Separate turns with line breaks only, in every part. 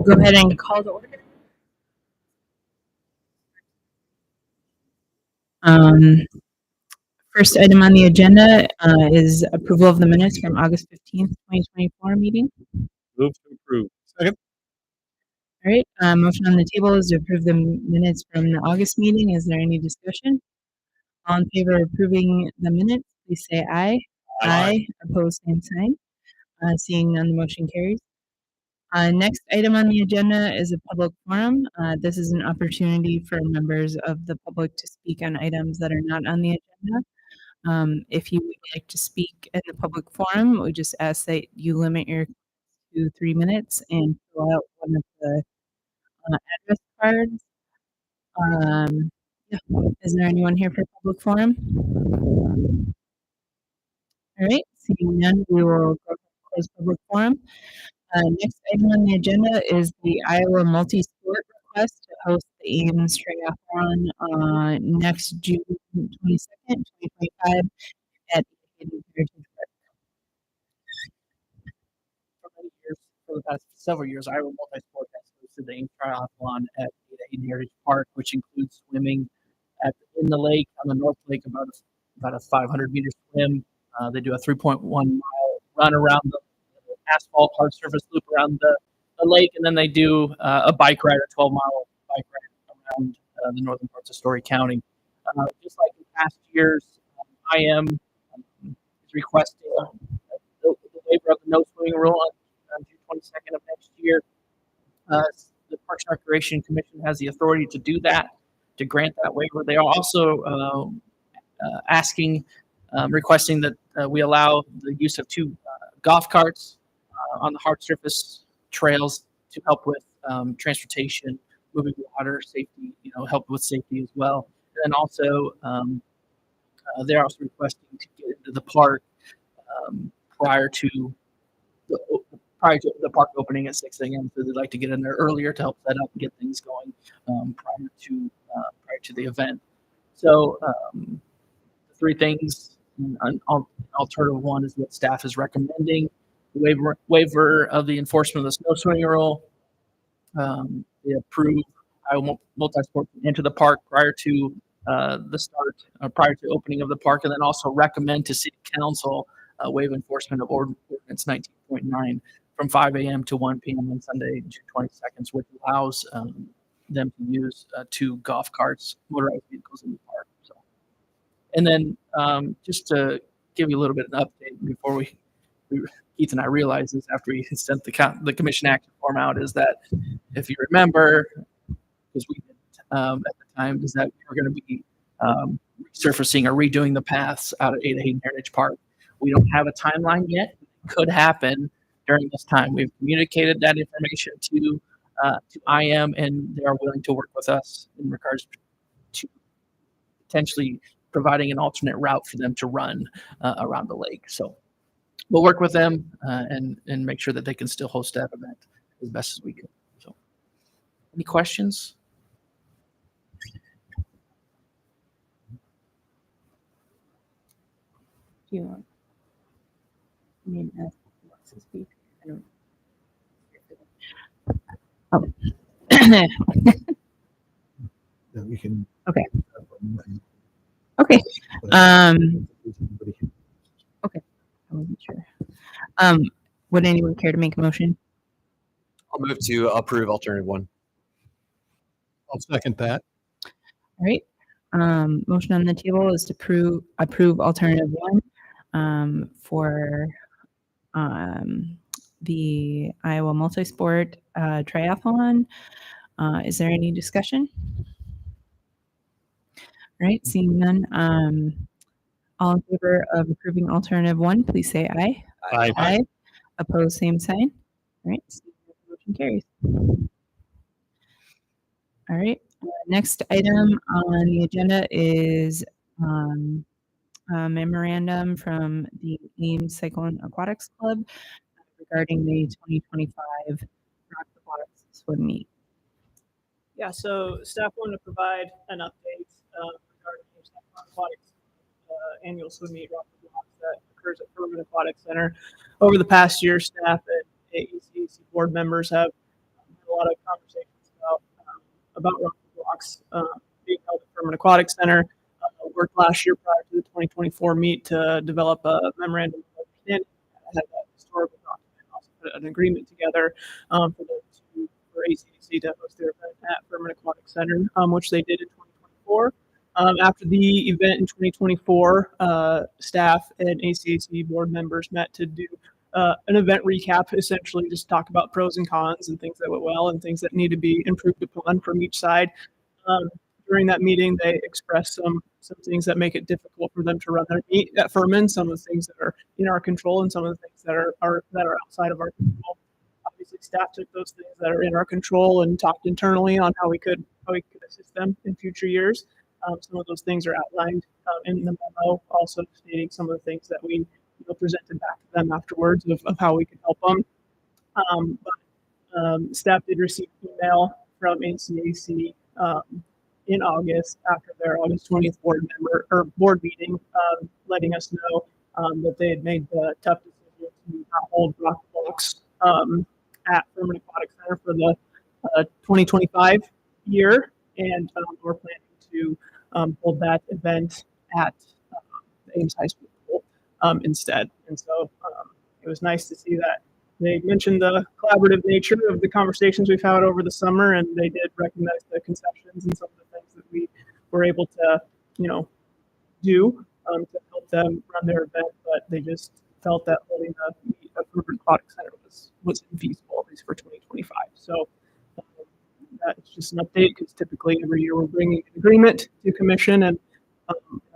go ahead and call to order. First item on the agenda is approval of the minutes from August 15th, 2024 meeting.
Move to approve. Second.
All right, motion on the table is to approve the minutes from the August meeting. Is there any discussion? All in favor of approving the minutes, please say aye. Aye. Opposed, same sign. Seeing none, the motion carries. Next item on the agenda is a public forum. This is an opportunity for members of the public to speak on items that are not on the agenda. If you would like to speak in the public forum, we just ask that you limit your to 3 minutes and fill out one of the address cards. Yeah. Is there anyone here for public forum? All right, seeing none, we will go to close public forum. Next item on the agenda is the Iowa Multi-Sport request to host the Ames Triathlon next June 22nd, 2025 at Hayden Heritage Park.
For the past several years, Iowa Multi-Sport has hosted the Ames Triathlon at Hayden Heritage Park, which includes swimming in the lake, on the North Lake, about a 500-meter swim. They do a 3.1 mile run around the asphalt hard surface loop around the lake, and then they do a bike ride, a 12-mile bike ride around the northern parts of Story County. Just like in past years, IM is requesting the waiver of the no swimming rule on June 22nd of next year. The Parks and Recreation Commission has the authority to do that, to grant that waiver. They are also requesting that we allow the use of 2 golf carts on the hard surface trails to help with transportation, moving water, safety, help with safety as well. And then also, they're also requesting to get into the park prior to the park opening at 6 a.m. So they'd like to get in there earlier to help set up and get things going prior to the event. So the 3 things. Alternative 1 is what staff is recommending. The waiver of the enforcement of the snow swimming rule. They approve Iowa Multi-Sport to enter the park prior to prior to opening of the park, and then also recommend to City Council waive enforcement of Ordinance 19.9 from 5 a.m. to 1 p.m. on Sunday, June 22nd, which allows them to use 2 golf carts, motorized vehicles in the park. So, and then just to give you a little bit of an update before Keith and I realized this after we sent the commission action form out, is that if you remember, because we did at the time, is that we were going to be resurfacing or redoing the paths out at Hayden Heritage Park. We don't have a timeline yet. It could happen during this time. We've communicated that information to IM, and they are willing to work with us in regards to potentially providing an alternate route for them to run around the lake. So we'll work with them and make sure that they can still host that event as best as we can. So, any questions?
Do you want me to ask what's to speak? I don't. Oh.
Yeah, we can.
Okay. Okay. Okay. I wasn't sure. Would anyone care to make a motion?
I'll move to approve alternative 1.
I'll second that.
All right. Motion on the table is to approve alternative 1 for the Iowa Multi-Sport Triathlon. Is there any discussion? All right, seeing none. All in favor of approving alternative 1, please say aye.
Aye.
Aye. Opposed, same sign. All right, motion carries. All right, next item on the agenda is a memorandum from the Ames Cyclone Aquatics Club regarding the 2025 Rock Aquatics Swim Meet.
Yeah, so staff wanted to provide an update regarding Ames Cyclone Aquatics annual swim meet Rock the Blocks that occurs at Furman Aquatic Center. Over the past year, staff at AECAC board members have had a lot of conversations about Rockford Blocks being held at Furman Aquatic Center. Worked last year prior to the 2024 meet to develop a memorandum of understanding. Had that historical document, also put an agreement together for ACDC to host their event at Furman Aquatic Center, which they did in 2024. After the event in 2024, staff and ACDC board members met to do an event recap, essentially just talk about pros and cons and things that went well and things that need to be improved upon from each side. During that meeting, they expressed some things that make it difficult for them to run their meet at Furman, some of the things that are in our control and some of the things that are outside of our control. Obviously, staff took those things that are in our control and talked internally on how we could assist them in future years. Some of those things are outlined in the memo, also stating some of the things that we presented back to them afterwards of how we could help them. Staff did receive email from ACAC in August after their August 20th board meeting, letting us know that they had made the tough decision to not hold Rock Blocks at Furman Aquatic Center for the 2025 year, and we're planning to hold that event at the Ames High School pool instead. And so it was nice to see that they mentioned the collaborative nature of the conversations we've had over the summer, and they did recognize the concessions and some of the things that we were able to, do to help them run their event. But they just felt that holding the meet at Furman Aquatic Center was infeasible, at least for 2025. So that's just an update, because typically every year we're bringing an agreement to commission, and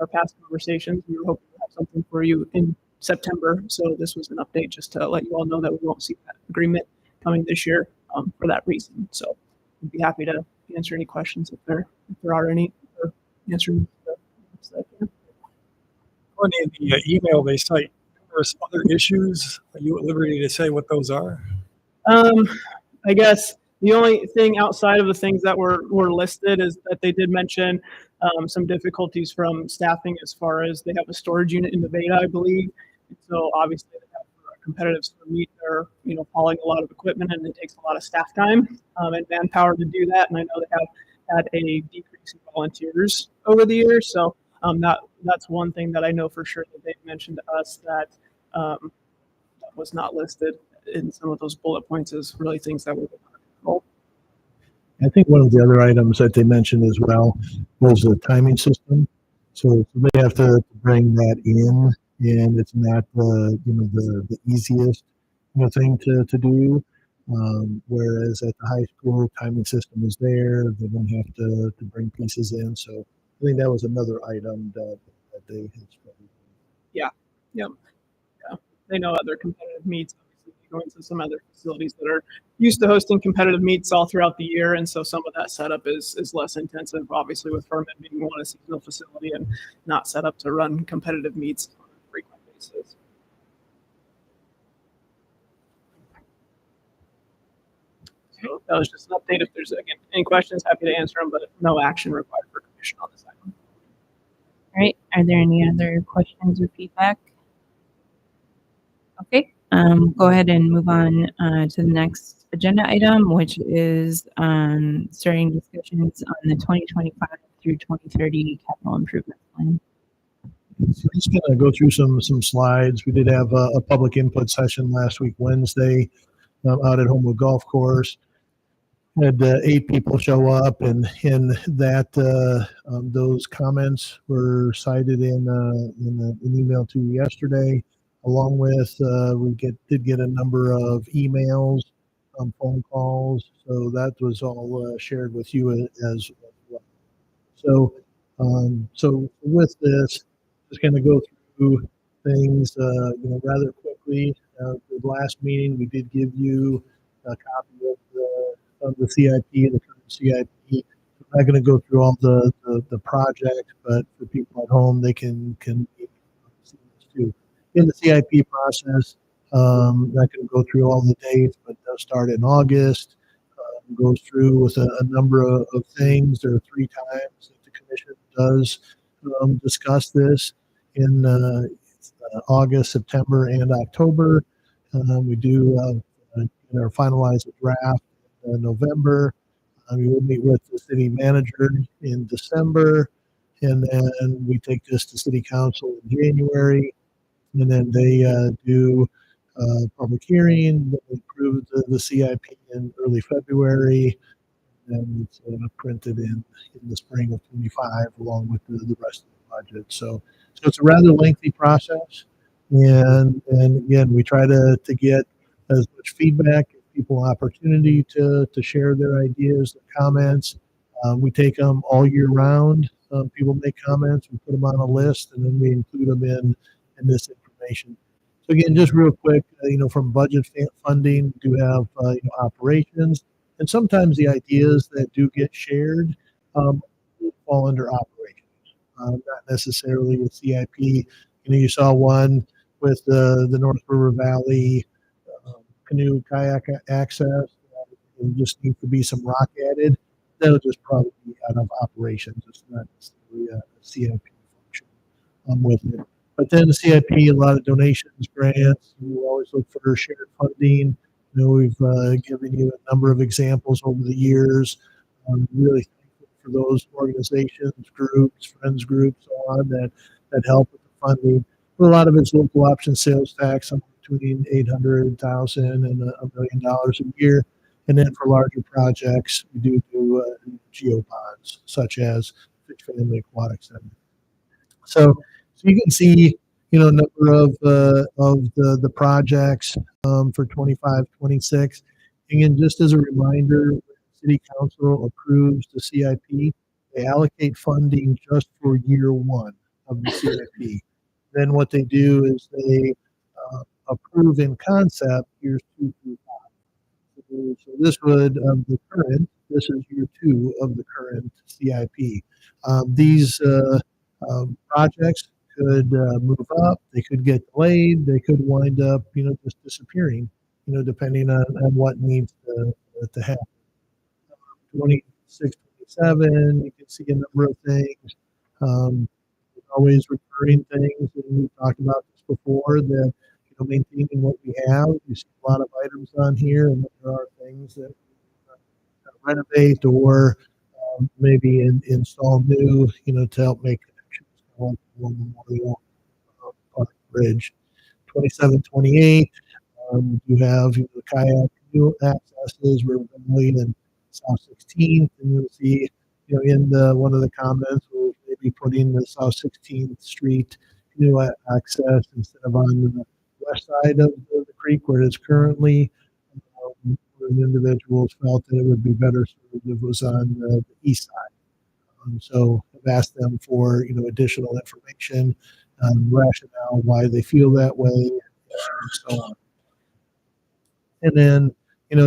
our past conversations, we were hoping to have something for you in September. So this was an update just to let you all know that we won't see that agreement coming this year for that reason. So I'd be happy to answer any questions if there are any, or answer the stuff.
On the email, they cite numerous other issues. Are you at liberty to say what those are?
I guess the only thing outside of the things that were listed is that they did mention some difficulties from staffing, as far as they have a storage unit in Nevada, I believe. And so obviously they have a competitive swim meet. They're hauling a lot of equipment, and it takes a lot of staff time and manpower to do that. And I know they have had a decrease in volunteers over the years. So that's one thing that I know for sure that they've mentioned to us that was not listed in some of those bullet points as really things that were control.
I think one of the other items that they mentioned as well was the timing system. So they have to bring that in, and it's not the easiest thing to do. Whereas at the high school, timing system is there; they don't have to bring pieces in. So I think that was another item that they had struggled with.
Yeah. They know other competitive meets. Obviously, they go into some other facilities that are used to hosting competitive meets all throughout the year, and so some of that setup is less intensive. Obviously, with Furman being a seasonal facility and not set up to run competitive meets on a frequent basis. So that was just an update. If there's any questions, happy to answer them, but no action required for commission on this item.
All right. Are there any other questions or feedback? Okay. Go ahead and move on to the next agenda item, which is starting discussions on the 2025 through 2030 capital improvement plan.
So I'm just going to go through some slides. We did have a public input session last week, Wednesday, out at Homewood Golf Course. Had 8 people show up, and that those comments were cited in an email to you yesterday, along with we did get a number of emails, phone calls. So that was all shared with you as well. So with this, just going to go through things rather quickly. The last meeting we did give you a copy of the CIP, the current CIP. I'm not going to go through all the project, but for people at home, they can see this too. In the CIP process, not going to go through all the dates, but they'll start in August. Goes through with a number of things. There are 3 times that the commission does discuss this in August, September, and October. We do finalize a draft November. We will meet with the city manager in December, and then we take this to city council in January, and then they do public hearing, they approve the CIP in early February, and it's printed in the spring of 25 along with the rest of the budget. So it's a rather lengthy process, and again, we try to get as much feedback, give people opportunity to share their ideas, their comments. We take them all year round. People make comments, we put them on a list, and then we include them in this information. So again, just real quick, from budget funding, we do have operations, and sometimes the ideas that do get shared fall under operations, not necessarily a CIP. You saw one with the North River Valley canoe kayak access. There just needs to be some rock added. That'll just probably be out of operations. It's not necessarily a CIP function with it. But then the CIP, a lot of donations, grants. We always look for shared funding. We've given you a number of examples over the years. Really thankful for those organizations, groups, friends groups, so on that help with the funding. But a lot of it's local option sales tax, between $800,000 and $1 million a year. And then for larger projects, we do geo bonds, such as Fish Family Aquatic Center. So you can see, a number of the projects for 25, 26. Again, just as a reminder, when City Council approves the CIP, they allocate funding just for year one of the CIP. Then what they do is they approve in concept years 2 through 5. So this this is year 2 of the current CIP. These projects could move up, they could get delayed, they could wind up, just disappearing, depending on what needs to happen. 26, 27, you can see a number of things. Always recurring things, and we've talked about this before, that maintaining what we have. You see a lot of items on here, and there are things that renovate or maybe install new, to help make connections along the Memorial Park Bridge. 27, 28, you have the kayak canoe accesses, River Valley and South 16th, and you'll see, in one of the comments, we'll maybe putting the South 16th Street canoe access instead of on the west side of the creek where it is currently. The individuals felt that it would be better served if it was on the east side. So I've asked them for additional information, rationale why they feel that way, and so on. And then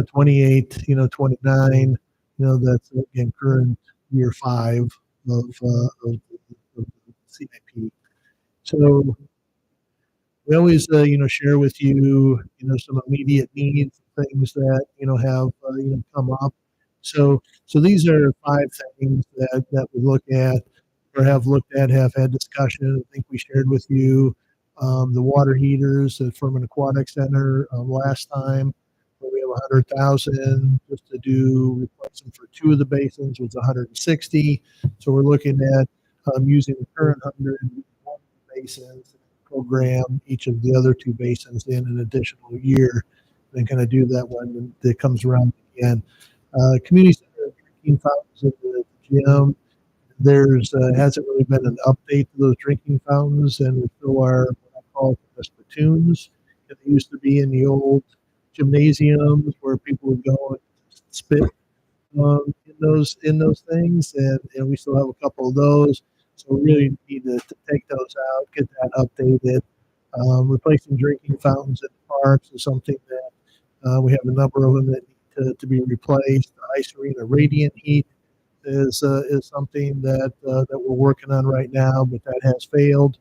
28, 29, that's again current year 5 of the CIP. So we always, share with you, some immediate needs, things that, have, come up. So these are 5 things that we look at or have looked at, have had discussion. I think we shared with you the water heaters at Furman Aquatic Center last time, where we have 100,000 just to do replacement for 2 of the basins was 160. So we're looking at using the current 101 basins, program each of the other 2 basins in an additional year, and kind of do that when it comes around again. Community center drinking fountains at the gym. There's hasn't really been an update to those drinking fountains, and we still are what I call the spittoons. They used to be in the old gymnasiums where people would go and spit in those things, and we still have a couple of those. So we really need to take those out, get that updated. Replacing drinking fountains in parks is something that we have a number of them that need to be replaced. The ice arena radiant heat is something that we're working on right now, but that has failed.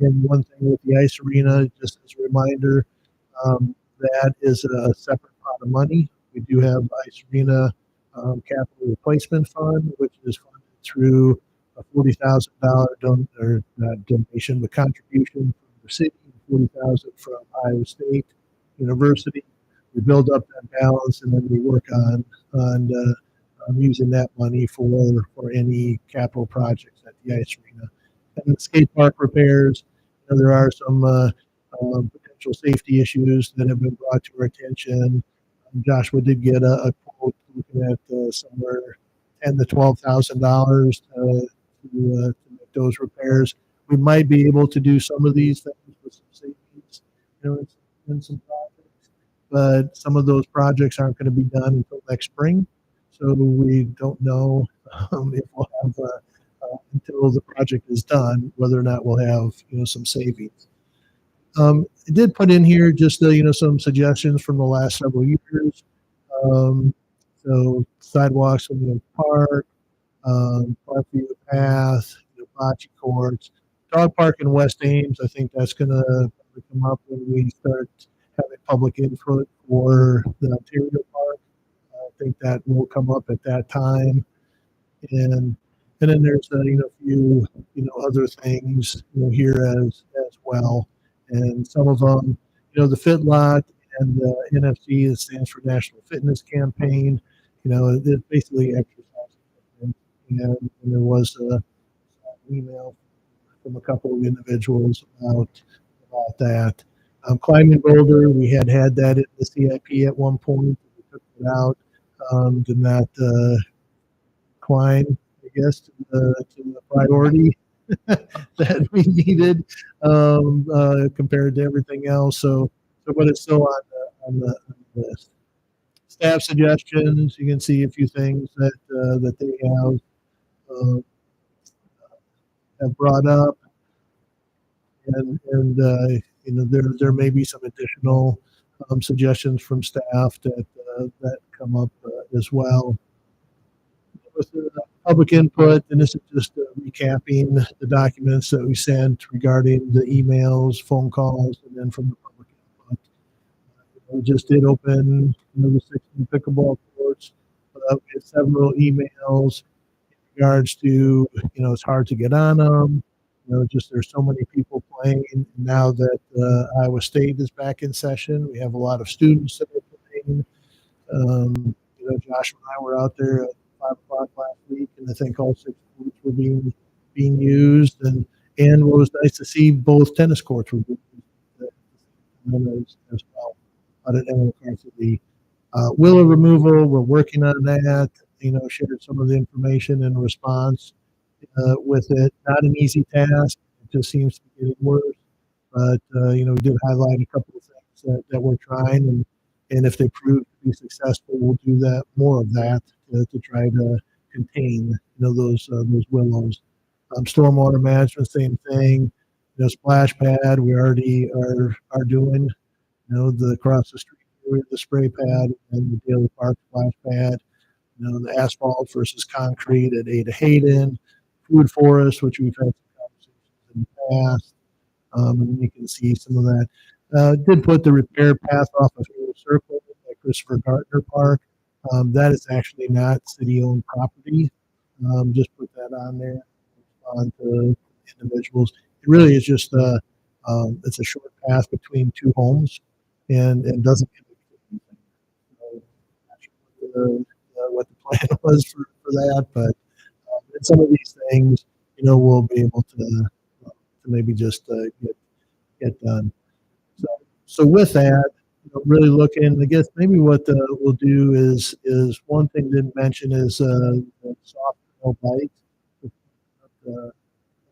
And one thing with the ice arena, just as a reminder, that is a separate pot of money. We do have ice arena capital replacement fund, which is funded through a $40,000 donation, but contribution from the city, $40,000 from Iowa State University. we build up that balance, and then we work on using that money for any capital projects at the ice arena. And the skate park repairs, there are some potential safety issues that have been brought to our attention. Joshua did get a quote looking at somewhere $10,000 to $12,000 to make those repairs. We might be able to do some of these things with some savings, in some projects, but some of those projects aren't going to be done until next spring. So we don't know if we'll have until the project is done whether or not we'll have some savings. I did put in here just some suggestions from the last several years. So sidewalks in the park, Parkview Path, bocce courts, dog park in West Ames. I think that's going to come up when we start having public input for the Ontario Park. I think that will come up at that time, and then there's a few other things here as well, and some of them the Fit Lot and the NFC, that stands for National Fitness Campaign. It's basically exercise, and there was an email from a couple of individuals about that. Climbing Boulder, we had that in the CIP at one point. We took it out. Did not climb, I guess, to the priority that we needed compared to everything else. So but it's still on the list. Staff suggestions, you can see a few things that they have brought up, and there may be some additional suggestions from staff that come up as well. With the public input, and this is just recapping the documents that we sent regarding the emails, phone calls, and then from the public input. We just did open the 6 new pickleball courts. We had several emails in regards to, it's hard to get on them. Just there's so many people playing. Now that Iowa State is back in session, we have a lot of students that are playing. Josh and I were out there at 5 o'clock last week, and I think all 6 courts were being used. And what was nice to see, both tennis courts were being used as well. The willow removal, we're working on that. Shared some of the information in response with it. Not an easy task. It just seems to be getting worse. But we did highlight a couple of things that we're trying, and if they prove to be successful, we'll do that more of that to try to contain those willows. Stormwater management, same thing. Splash pad, we already are doing. The across the street area, the spray pad, and the Daly Park splash pad. The asphalt versus concrete at Ada Hayden, food forest, which we've had some conversations in the past, and you can see some of that. Did put the repair path off of Hero Circle at Christopher Gartner Park. That is actually not city-owned property. Just put that on there on to individuals. It really is just it's a short path between 2 homes, and doesn't connect to anything. So, not sure what the plan was for that, but some of these things, we'll be able to maybe just get done. So with that, really looking, I guess maybe what we'll do is one thing didn't mention is the soft trail bike. The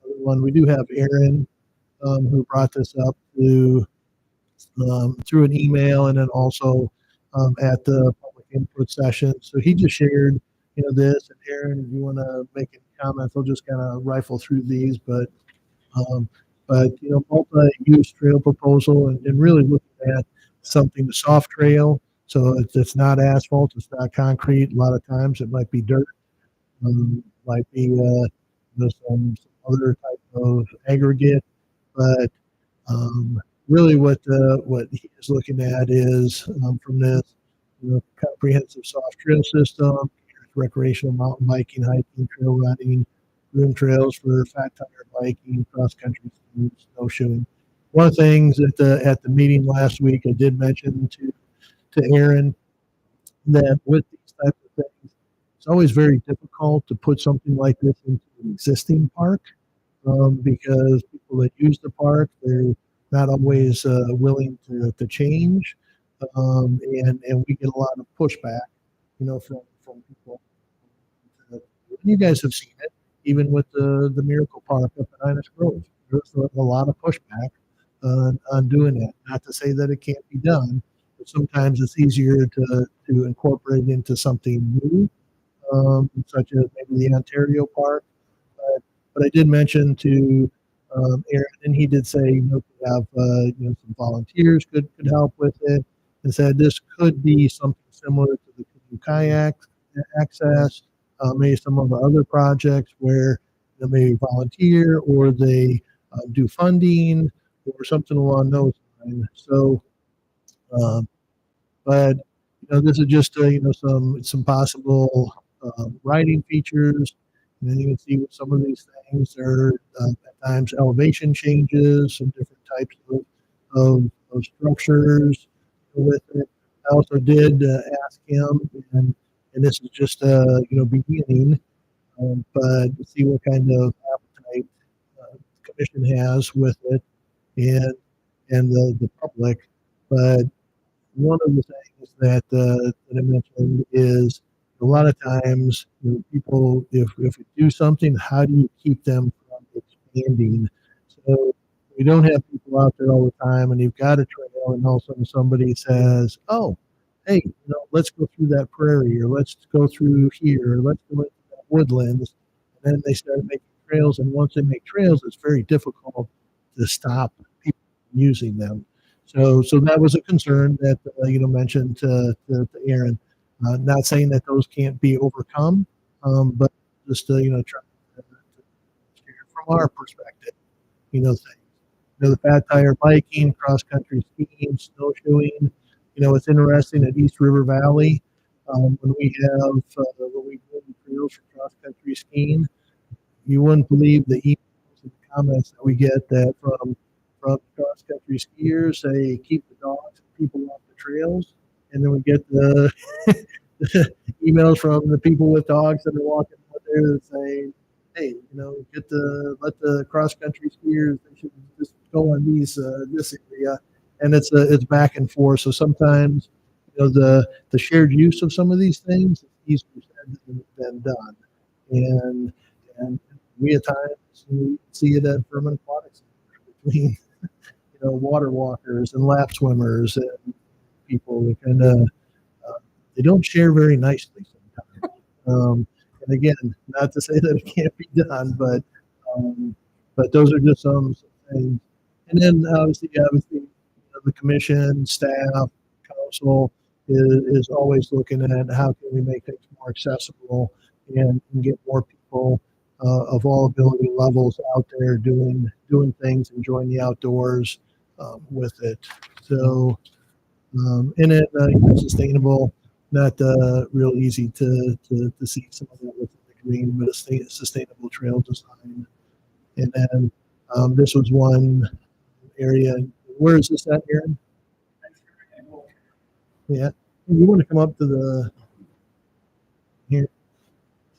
other one, we do have Aaron who brought this up through an email, and then also at the public input session. So he just shared this. And Aaron, if you want to make any comments, I'll just kind of rifle through these, but multi-use trail proposal, and really looking at something, the soft trail. So it's not asphalt, it's not concrete. A lot of times it might be dirt, might be some other type of aggregate, but really what he is looking at is from this comprehensive soft trail system, recreational mountain biking, hiking, trail running, room trails for fat tire biking, cross country skiing, snowshoeing. One of the things at the meeting last week, I did mention to to Aaron that with these types of things, it's always very difficult to put something like this into an existing park because people that use the park, they're not always willing to change. And we get a lot of pushback, from people. You guys have seen it, even with the Miracle Park up in Innis Grove. There's a lot of pushback on doing that. Not to say that it can't be done, but sometimes it's easier to incorporate it into something new, such as maybe the Ontario Park. But I did mention to Aaron, and he did say, could have some volunteers could help with it, and said this could be something similar to the canoe kayak access, maybe some of our other projects where they maybe volunteer or they do funding or something along those lines. So, but this is just some possible writing features. And then you can see with some of these things, there are at times elevation changes, some different types of structures with it. I also did ask him, and this is just beginning, but to see what kind of appetite the commission has with it and the public. But one of the things that I mentioned is a lot of times people, if we do something, how do you keep them from expanding? So we don't have people out there all the time, and you've got a trail, and all of a sudden somebody says, "Oh, hey, let's go through that prairie, or let's go through here, or let's go into that woodlands," and then they start making trails. And once they make trails, it's very difficult to stop people from using them. So that was a concern that mentioned to Aaron. Not saying that those can't be overcome, but just trying to share from our perspective, things. The fat tire biking, cross country skiing, snowshoeing. It's interesting at East River Valley when we do trails for cross country skiing. You wouldn't believe the emails and comments that we get that from cross country skiers say keep the dogs and people off the trails, and then we get the emails from the people with dogs that are walking out there that say, hey, let the cross country skiers, they should just go on this area, and it's back and forth. So sometimes the shared use of some of these things is easier said than done, and we at times we see it at Furman Aquatics between water walkers and lap swimmers and people that kind of they don't share very nicely sometimes. And again, not to say that it can't be done, but those are just some things. And then obviously, the commission, staff, council is always looking at how can we make things more accessible and get more people of all ability levels out there doing things, enjoying the outdoors with it. So, and then sustainable. Not real easy to see some of that within the green, but a sustainable trail design. And then this was one area. Where is this at, Aaron? Yeah, you want to come up to the here.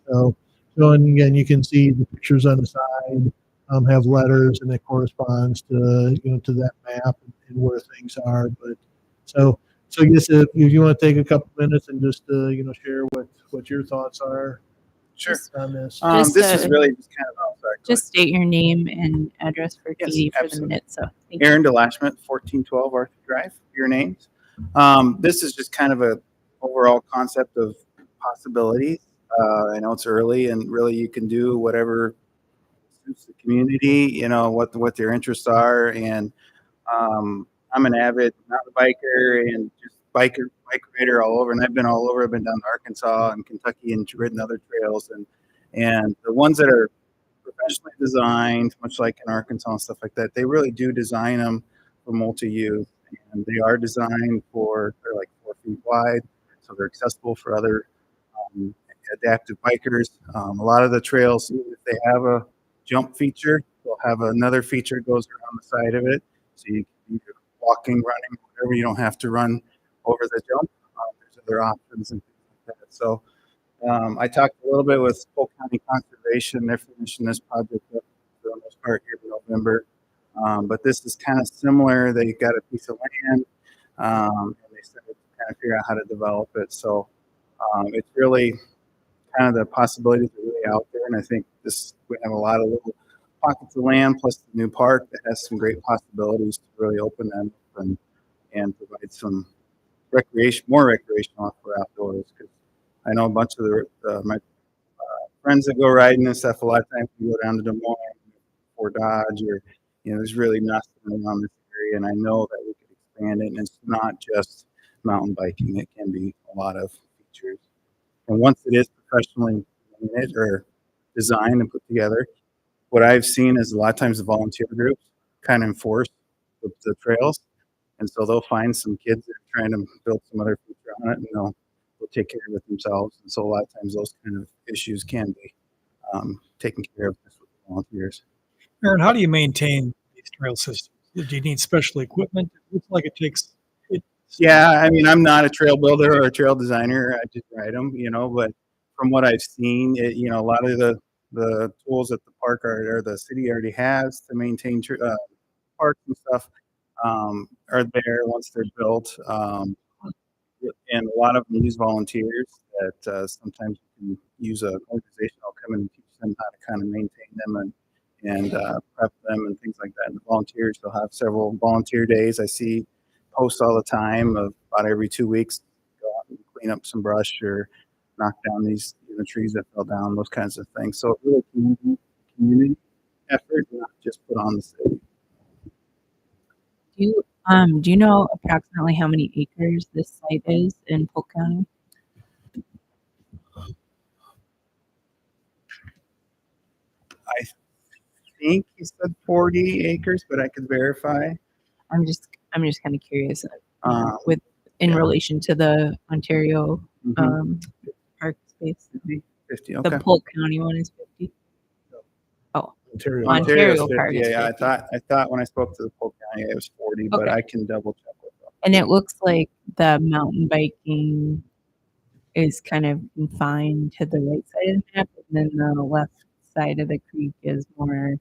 So and again, you can see the pictures on the side have letters, and it corresponds to to that map and where things are. But so I guess if you want to take a couple minutes and just share what your thoughts are.
Sure.
On this.
This is really just kind of
Just state your name and address for
Yes,
Katie for the
absolutely.
minute. So thank you.
Aaron DeLashman, 1412 Arthur Drive. Your names. This is just kind of a overall concept of possibilities. I know it's early, and really you can do whatever suits the community. What their interests are, and I'm an avid mountain biker and just bike rider all over, and I've been all over. I've been down to Arkansas and Kentucky and ridden other trails, and the ones that are professionally designed, much like in Arkansas and stuff like that, they really do design them for multi-use, and they are designed they're like 4 feet wide, so they're accessible for other adaptive bikers. A lot of the trails, even if they have a jump feature, they'll have another feature that goes around the side of it, so you can either walking, running, whatever. You don't have to run over the jump. There's other options and things like that. So I talked a little bit with Polk County Conservation. They're finishing this project up for the most part here in November. But this is kind of similar. They got a piece of land, and they started to kind of figure out how to develop it. So it's really kind of the possibilities are really out there. And I think we have a lot of little pockets of land plus the new park that has some great possibilities to really open them up and provide some more recreational for outdoors. Because I know a bunch of my friends that go riding and stuff. A lot of times we go down to Des Moines or Dodge, or there's really nothing around this area. And I know that we could expand it. And it's not just mountain biking; it can be a lot of features. And once it is professionally managed or designed and put together, what I've seen is a lot of times the volunteer groups kind of enforce the trails. And so they'll find some kids that are trying to build some other feature on it, and they'll take care of it themselves. And so a lot of times those kind of issues can be taken care of just with volunteers.
Aaron, how do you maintain these trail systems? Do you need special equipment? It looks like it takes.
Yeah, I mean, I'm not a trail builder or a trail designer. I just ride them, but from what I've seen, a lot of the tools that the park or the city already has to maintain parks and stuff are there once they're built. And a lot of them use volunteers that sometimes you can use an organization that'll come in and teach them how to kind of maintain them and prep them and things like that. And the volunteers, they'll have several volunteer days. I see posts all the time of about every 2 weeks, go out and clean up some brush or knock down these trees that fell down, those kinds of things. So it really can be a community effort, not just put on the city.
Do you know approximately how many acres this site is in Polk County?
I think he said 40 acres, but I could verify.
I'm just kind of curious
Yeah.
relation to the Ontario
Mhm.
park space.
50. Okay.
The Polk County one is 50.
Ontario.
Ontario
Ontario's 50.
part is
Yeah,
50.
I thought when I spoke to the Polk County, it was 40, but
Okay.
I can double check with them.
And it looks like the mountain biking is kind of confined to the right side of the map, and then the left side of the creek is more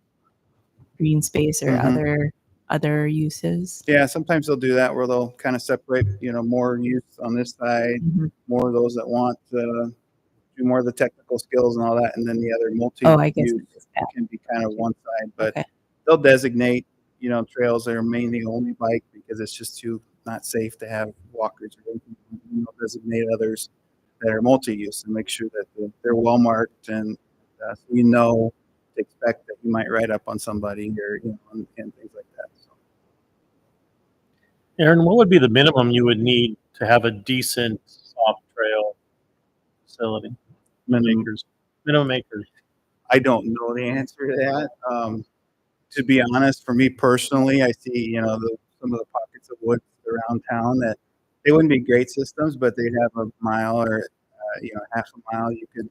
green space or
Mhm.
other uses.
Yeah, sometimes they'll do that where they'll kind of separate, more youth on this side,
Mhm.
more of those that want to do more of the technical skills and all that, and then the other
Oh, I guess
multi-use
it's that.
can be kind of one side, but
Okay.
they'll designate, trails that are mainly only bike because it's just too not safe to have walkers or anything. Designate others that are multi-use and make sure that they're well marked and so to expect that you might ride up on somebody or and things like that. So.
Aaron, what would be the minimum you would need to have a decent soft trail facility?
Minimum
acres.
I don't know the answer to that. To be honest, for me personally, I see, some of the pockets of woods around town that they wouldn't be great systems, but they'd have a mile or, half a mile you could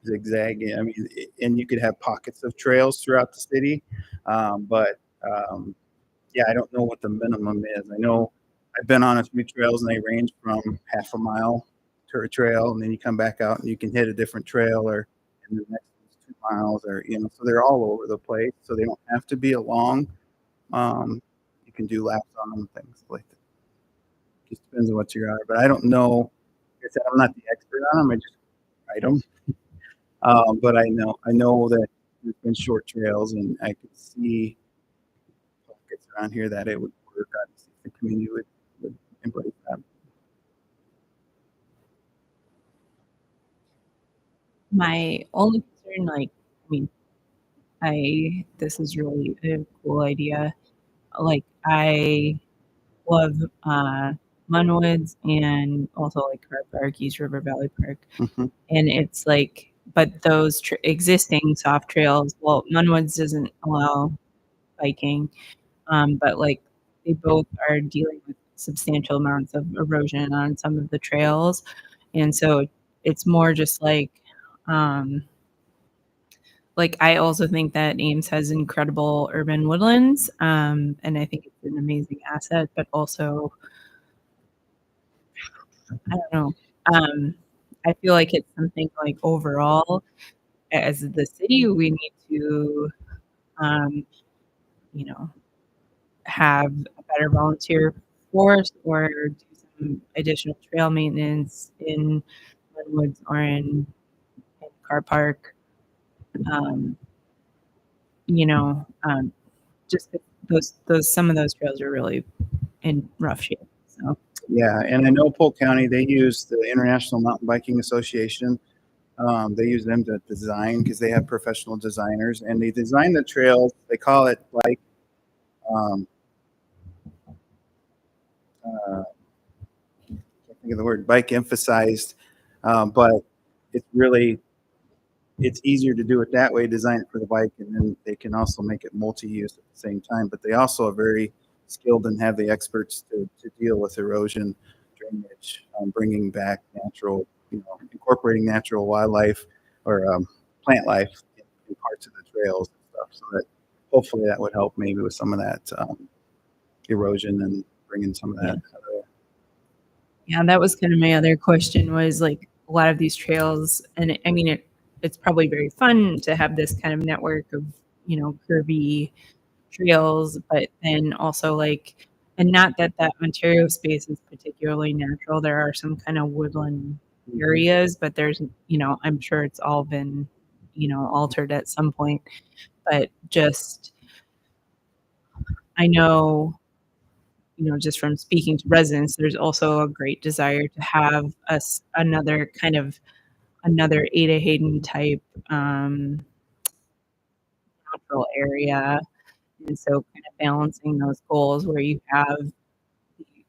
zigzag. I mean, and you could have pockets of trails throughout the city. Yeah, I don't know what the minimum is. I know I've been on a few trails and they range from half a mile to a trail, and then you come back out and you can hit a different trail or in the next 2 miles or, so they're all over the place. So they don't have to be a long. You can do laps on them, things like that. Just depends on what you are. But I don't know. Like I said, I'm not the expert on them. I just ride them. But I know that there's been short trails, and I could see pockets around here that it would work. Obviously, if the community would embrace that.
My only concern, this is really a cool idea. I love Munwoods and also Car Park, East River Valley Park.
Mhm.
And it's but those existing soft trails, well, Munwoods doesn't allow biking, but they both are dealing with substantial amounts of erosion on some of the trails. And so it's more just um, I also think that Ames has incredible urban woodlands, and I think it's an amazing asset. But also, I don't know. I feel like it's something like overall, as the city, we need to, um, you know, have a better volunteer force or do some additional trail maintenance in Glenwoods or in Car Park. Um, just that those some of those trails are really in rough shape. So
Yeah, and I know Polk County, they use the International Mountain Biking Association. They use them to design because they have professional designers, and they design the trails. They call it like, um, can't think of the word, bike emphasized, but it's really it's easier to do it that way, design it for the bike, and then they can also make it multi-use at the same time. But they also are very skilled and have the experts to deal with erosion, drainage, bringing back natural, incorporating natural wildlife or plant life in parts of the trails and stuff. So that hopefully that would help maybe with some of that erosion and bringing some of that.
yeah, that was kind of my other question was like a lot of these trails, and I mean it's probably very fun to have this kind of network of curvy trails, but then also like, and not that that Ontario space is particularly natural. There are some kind of woodland areas, but there's, I'm sure it's all been, altered at some point. But just, I know, just from speaking to residents, there's also a great desire to have us another Ada Hayden type natural area. And so kind of balancing those goals where you have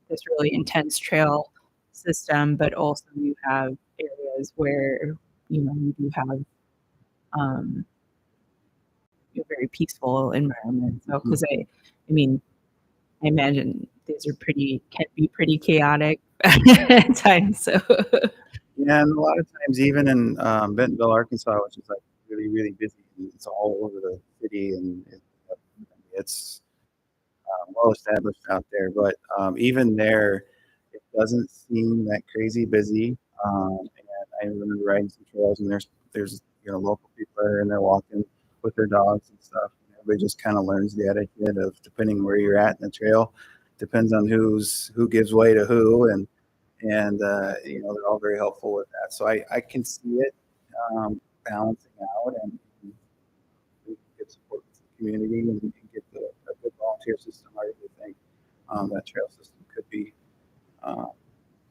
this really intense trail system, but also you have areas where, you do have a very peaceful environment. So, because I mean, I imagine these can be pretty chaotic at times. So,
Yeah, and a lot of times, even in Bentonville, Arkansas, which is like really, really busy, and it's all over the city, and it's well established out there. But even there, it doesn't seem that crazy busy. And I remember riding some trails, and there's local people there, and they're walking with their dogs and stuff. And everybody just kind of learns the etiquette of depending where you're at in the trail, depends on who gives way to who, and they're all very helpful with that. So I can see it balancing out, and we can get support from the community and get a good volunteer system. I really think that trail system could be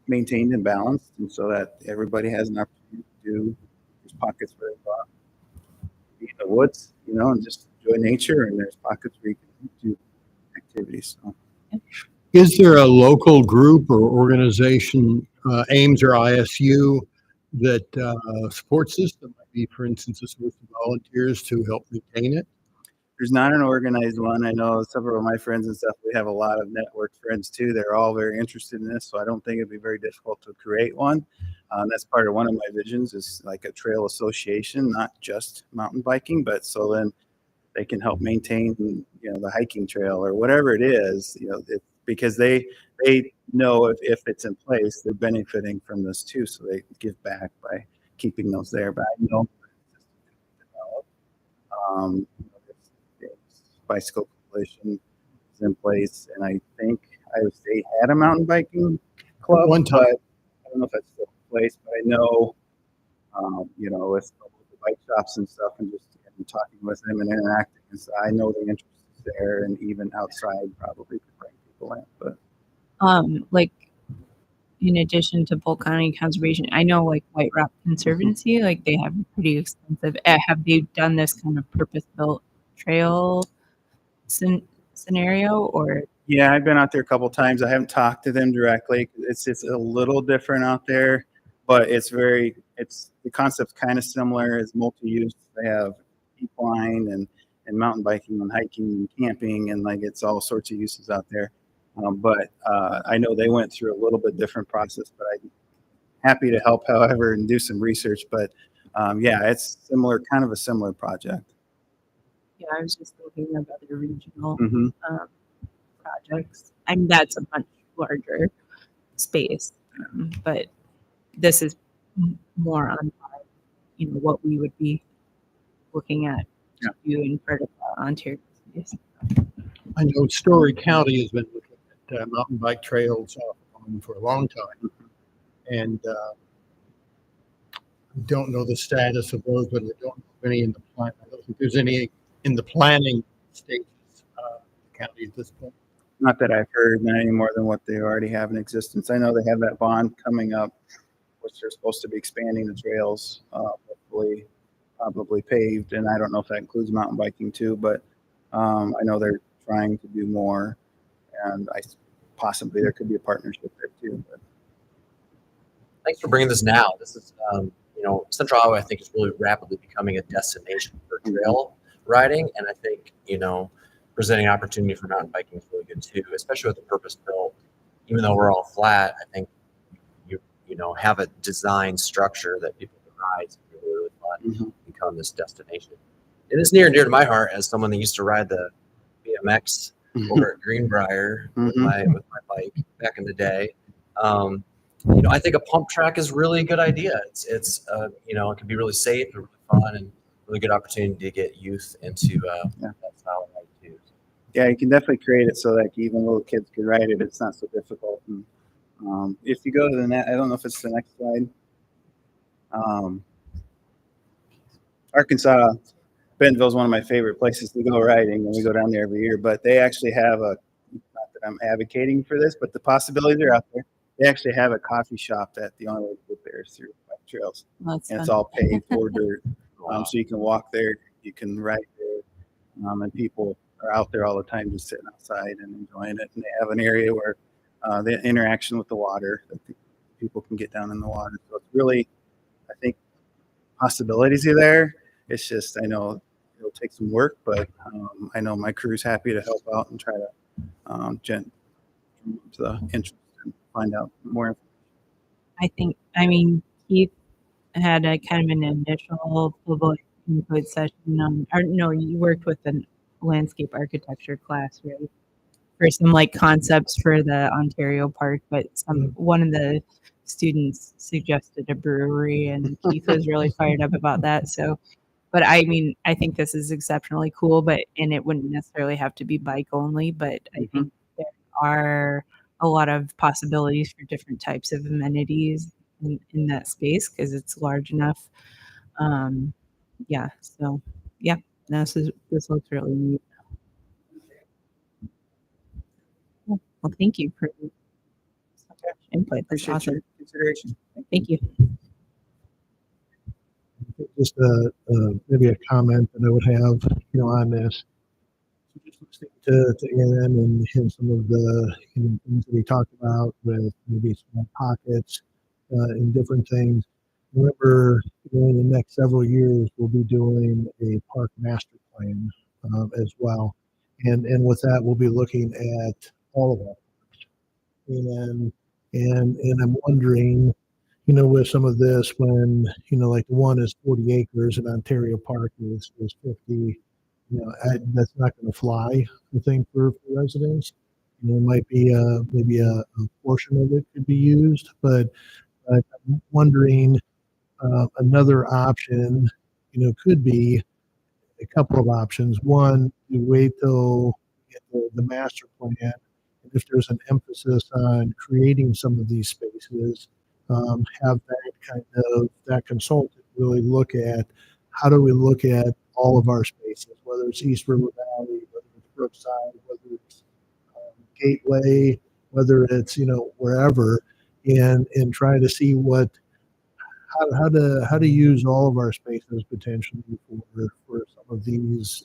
maintained and balanced, and so that everybody has an opportunity to do. There's pockets where be in the woods, and just enjoy nature, and there's pockets where you can do activities. So.
Is there a local group or organization, Ames or ISU, that supports this? That might be, for instance, a source of volunteers to help maintain it?
There's not an organized one. I know several of my friends and stuff, we have a lot of network friends too. They're all very interested in this. So I don't think it'd be very difficult to create one. That's part of one of my visions is like a trail association, not just mountain biking, but so then they can help maintain, the hiking trail or whatever it is, because they know if it's in place, they're benefiting from this too. So they give back by keeping those there. But I know bicycle coalition is in place, and I think Iowa State had a mountain biking club
One time.
but I don't know if that's still in place, but I know with the bike shops and stuff, and just talking with them and interacting, and so I know the interest is there, and even outside probably could bring people in. But
like in addition to Polk County Conservation, I know like White Rock Conservancy, like they have pretty extensive. Have they done this kind of purpose-built trail scenario, or?
yeah, I've been out there a couple times. I haven't talked to them directly. It's a little different out there, but the concept's kind of similar. It's multi-use. They have equine and mountain biking and hiking and camping, and like it's all sorts of uses out there. But I know they went through a little bit different process, but I'm happy to help, however, and do some research. But it's similar, kind of a similar project.
Yeah, I was just thinking of other regional
Mm-hmm.
projects. I mean, that's a much larger space. But this is more on, what we would be looking at to do in part of Ontario. Yes.
I know Story County has been looking at mountain bike trails off of them for a long time. And I don't know the status of those, but I don't know of any in the plan. I don't think there's any in the planning stages of the county at this point.
Not that I've heard any more than what they already have in existence. I know they have that bond coming up, which they're supposed to be expanding the trails, hopefully probably paved. And I don't know if that includes mountain biking too, but I know they're trying to do more, and possibly there could be a partnership there too. But
Thanks for bringing this now. This is, Central Iowa, I think, is really rapidly becoming a destination for trail riding. And I think, presenting opportunity for mountain biking is really good too, especially with the purpose built. Even though we're all flat, I think you have a design structure that people can ride. So it's really fun to become this destination. And it's near and dear to my heart as someone that used to ride the BMX over at Greenbrier with my bike back in the day. I think a pump track is really a good idea. It's it can be really safe and really fun and really good opportunity to get youth into that style of ride too.
yeah, you can definitely create it so that even little kids can ride it. It's not so difficult. And, if you go to the net, I don't know if it's the next slide. Arkansas, Bentonville is one of my favorite places to go riding, and we go down there every year. But they actually have not that I'm advocating for this, but the possibilities are out there. They actually have a coffee shop that the only way to get there is through bike trails.
That's
And it's
fun.
all paved or dirt. So you can walk there, you can ride there, and people are out there all the time just sitting outside and enjoying it. And they have an area where the interaction with the water, that people can get down in the water. So it's really, I think, possibilities are there. It's just, I know it'll take some work, but I know my crew's happy to help out and try to gen to the interest and find out more.
Keith had a kind of an initial public input session. You worked with a landscape architecture class, right? For some concepts for the Ontario Park, but one of the students suggested a brewery, and Keith was really fired up about that. So, but I think this is exceptionally cool, and it wouldn't necessarily have to be bike only, but I think there are a lot of possibilities for different types of amenities in that space because it's large enough. This looks really neat. Well, thank you for so much input. That's
Appreciate
awesome.
your consideration.
Thank you.
Just maybe a comment that I would have, on this. Just listening to Aaron and some of the things that we talked about with maybe small pockets and different things. Remember, in the next several years, we'll be doing a park master plan as well, and with that, we'll be looking at all of our parks. And I'm wondering, with some of this, when like one is 40 acres and Ontario Park is 50, that's not going to fly. I think for residents, it might be maybe a portion of it could be used, but I'm wondering another option, could be a couple of options. One, you wait till you get the master plan, and if there's an emphasis on creating some of these spaces, have that consultant really look at how do we look at all of our spaces, whether it's East River Valley, whether it's Brookside, whether it's Gateway, whether it's wherever, and try to see how to use all of our spaces potentially for some of these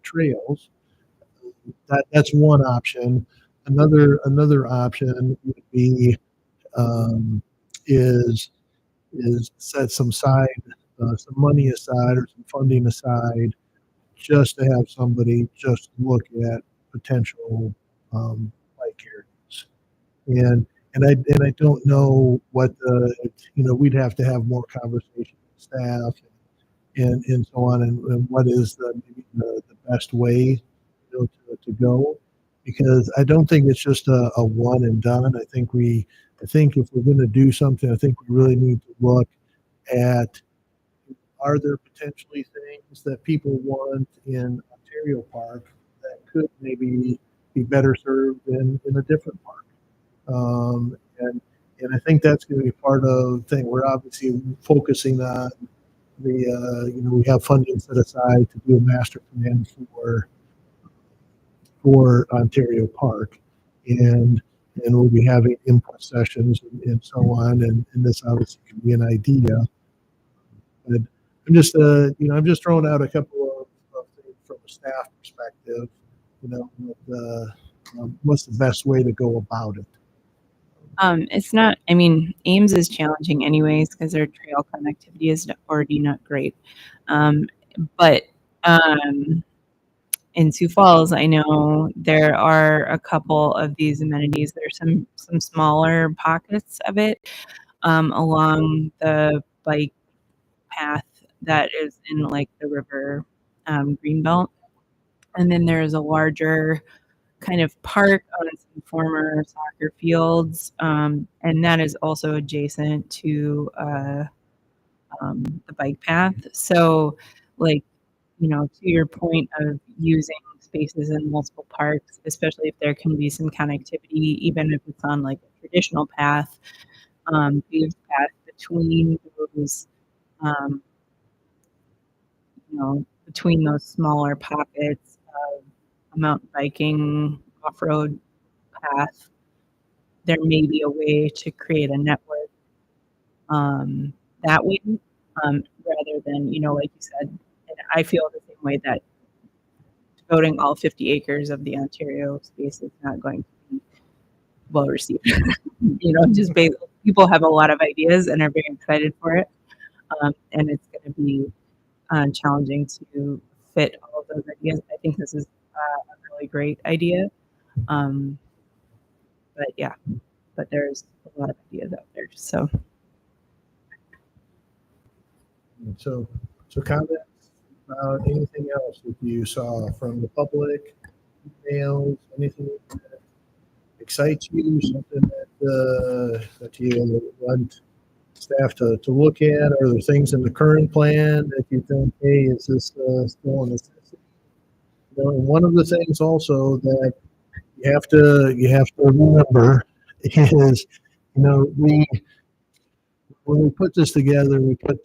trails. That's one option. Another option would be is set some money aside or some funding aside just to have somebody just look at potential bike areas. And I don't know what we'd have to have more conversation with staff and so on and what is maybe the best way to go. because I don't think it's just a one and done. I think if we're going to do something, I think we really need to look at, are there potentially things that people want in Ontario Park that could maybe be better served in a different park? And I think that's going to be part of the thing. We're obviously focusing on we have funding set aside to do a master plan for Ontario Park, and we'll be having input sessions and so on. And this obviously can be an idea. But I'm just I'm just throwing out a couple of things from a staff perspective. What's the best way to go about it?
It's not, I mean, Ames is challenging anyways because their trail connectivity is already not great. But in Sioux Falls, I know there are a couple of these amenities. There's some smaller pockets of it along the bike path that is in like the river greenbelt. And then there's a larger kind of park on some former soccer fields, and that is also adjacent to the bike path. So, like, to your point of using spaces in multiple parks, especially if there can be some connectivity, even if it's on like a traditional path, these paths between those, between those smaller pockets of a mountain biking off-road path, there may be a way to create a network that way, rather than, like you said, and I feel the same way that devoting all 50 acres of the Ontario space is not going to be well received. Just people have a lot of ideas and are very excited for it, and it's going to be challenging to fit all of those ideas. I think this is a really great idea. But there's a lot of ideas out there. So
Comments about anything else that you saw from the public, emails, anything that excites you, something that you want staff to look at? Are there things in the current plan that you think, hey, is this still a necessity? And one of the things also that you have to remember is, when we put this together, we put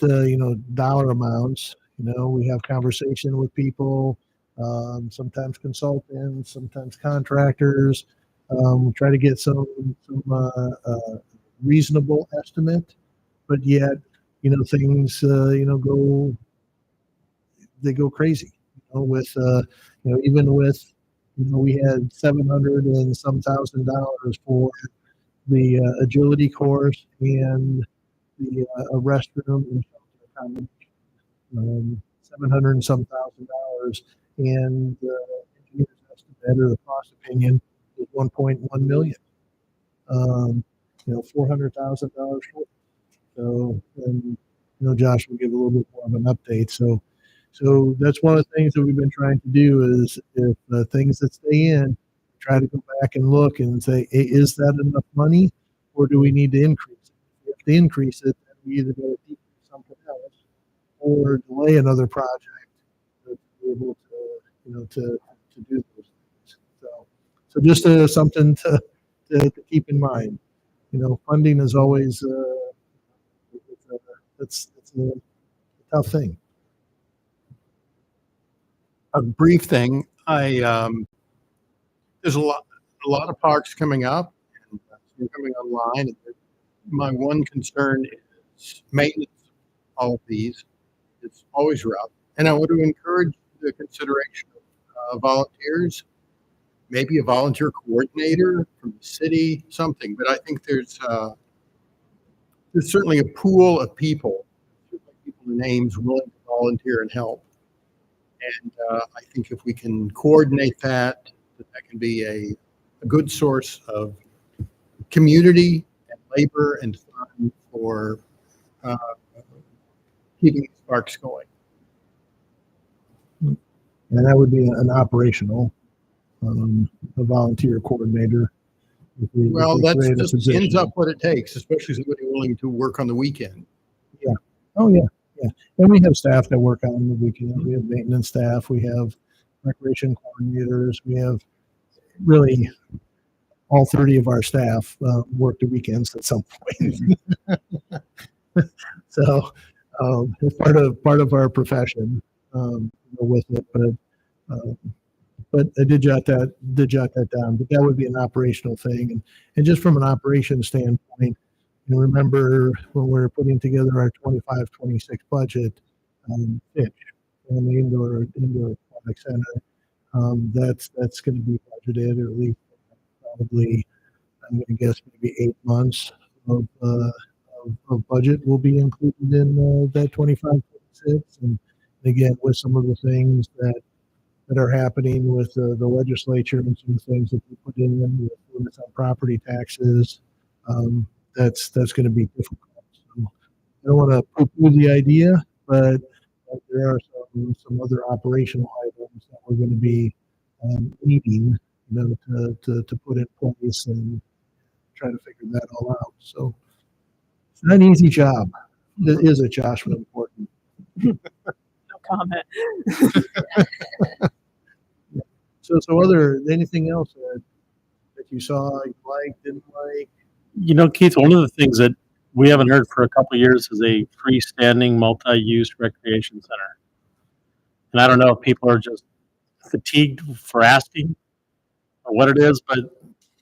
dollar amounts. We have conversation with people, sometimes consultants, sometimes contractors. We try to get some reasonable estimate, but yet things go crazy. With even with we had $700 and some thousand for the agility course and the restroom and shelter accommodation, $700 and some $1,000, and the engineer's estimate or the cost opinion is $1.1 million. $400,000 short. So, and Josh will give a little bit more of an update. So that's one of the things that we've been trying to do is if things that stay in, try to go back and look and say, hey, is that enough money, or do we need to increase it? If we have to increase it, then we either go to decrease something else or delay another project to be able to do those things. So just something to keep in mind. Funding is always it's a tough thing.
A brief thing. There's a lot of parks coming up and some coming online. My one concern is maintenance of all of these. It's always rough, and I want to encourage the consideration of volunteers, maybe a volunteer coordinator from the city, something. But I think there's certainly a pool of people in Ames willing to volunteer and help. And I think if we can coordinate that can be a good source of community and labor and fun for keeping these parks going.
And that would be an operational. a volunteer coordinator. if we
Well, that's
create a
just
position.
ends up what it takes, especially somebody willing to work on the weekend.
Oh, yeah, yeah. And we have staff that work on the weekends. We have maintenance staff. We have recreation coordinators. We have really all 30 of our staff work the weekends at some point. So it's part of our profession with it. But I did jot that down. But that would be an operational thing, and just from an operation standpoint. And remember when we were putting together our 25-26 budget, Fitch, and the indoor aquatic center, that's going to be budgeted, or at least probably, I'm going to guess maybe 8 months of budget will be included in that 25-26. And again, with some of the things that are happening with the legislature and some things that we put in with limits on property taxes. That's going to be difficult. So I don't want to poo-poo the idea, but there are some other operational items that we're going to be needing, to put in place and try to figure that all out. So it's not an easy job. Is it, Josh? Really important.
No comment.
So anything else that you saw, you liked, didn't like?
Keith, one of the things that we haven't heard for a couple of years is a freestanding multi-use recreation center. And I don't know if people are just fatigued for asking or what it is, but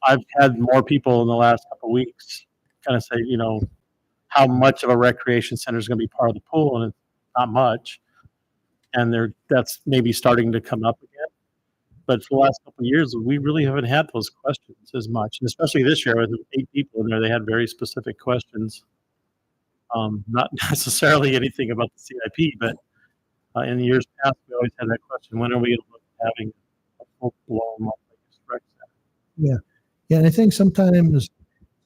I've had more people in the last couple of weeks kind of say, how much of a recreation center is going to be part of the pool, and it's not much. And that's maybe starting to come up again. But for the last couple of years, we really haven't had those questions as much. And especially this year with 8 people in there, they had very specific questions. Not necessarily anything about the CIP, but in the years past, we always had that question: when are we going to look at having a full-blown multi-use rec center?
Yeah, and I think sometimes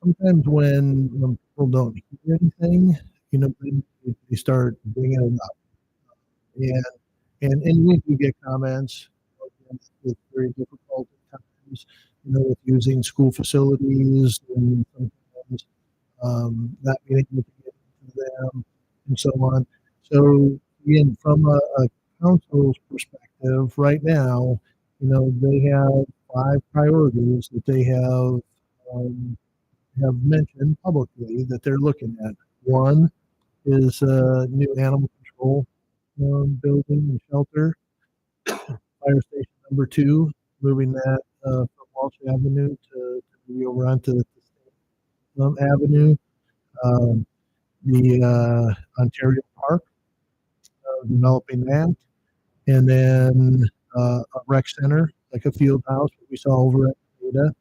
when people don't hear anything, they start bringing it up, and we do get comments. It's very difficult at times, with using school facilities and sometimes not being able to get into them and so on. So again, from a council's perspective, right now, they have 5 priorities that they have mentioned publicly that they're looking at. One is a new animal control building and shelter. Fire station number 2, moving that from Walsh Avenue to be over onto Avenue. The Ontario Park, developing that, and then a rec center like a field house we saw over at Ada,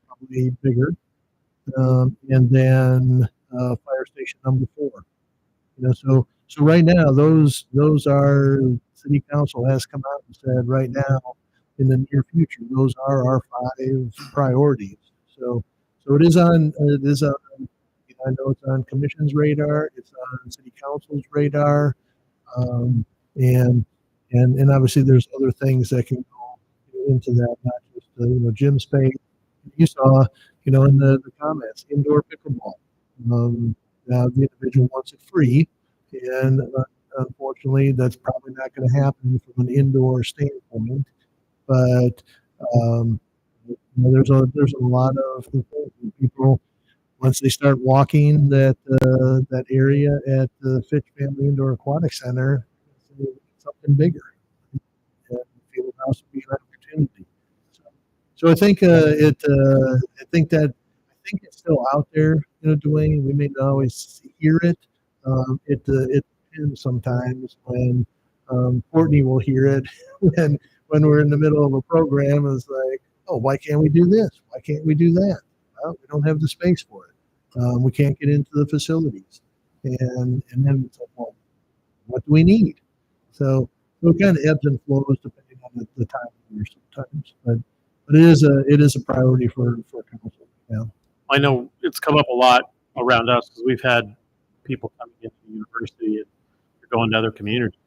probably bigger, and then fire station number 4. So right now those are, city council has come out and said right now in the near future those are our 5 priorities. So it is on I know it's on commission's radar, it's on city council's radar, and obviously there's other things that can go into that, not just gym space. You saw in the comments, indoor pickleball. Now the individual wants it free, and unfortunately, that's probably not going to happen from an indoor standpoint. But there's a lot of people, once they start walking that area at the Fitch Family Indoor Aquatic Center, something bigger. And the field house would be an opportunity. So I think I think it's still out there, Dwayne. We may not always hear it. It depends sometimes when Courtney will hear it when we're in the middle of a program. It's like, oh, why can't we do this? Why can't we do that? Well, we don't have the space for it. We can't get into the facilities, and then it's like, well, what do we need? So it kind of ebbs and flows depending on the time of year sometimes, but it is a priority for council. Yeah.
I know it's come up a lot around us because we've had people coming into the university and they're going to other communities.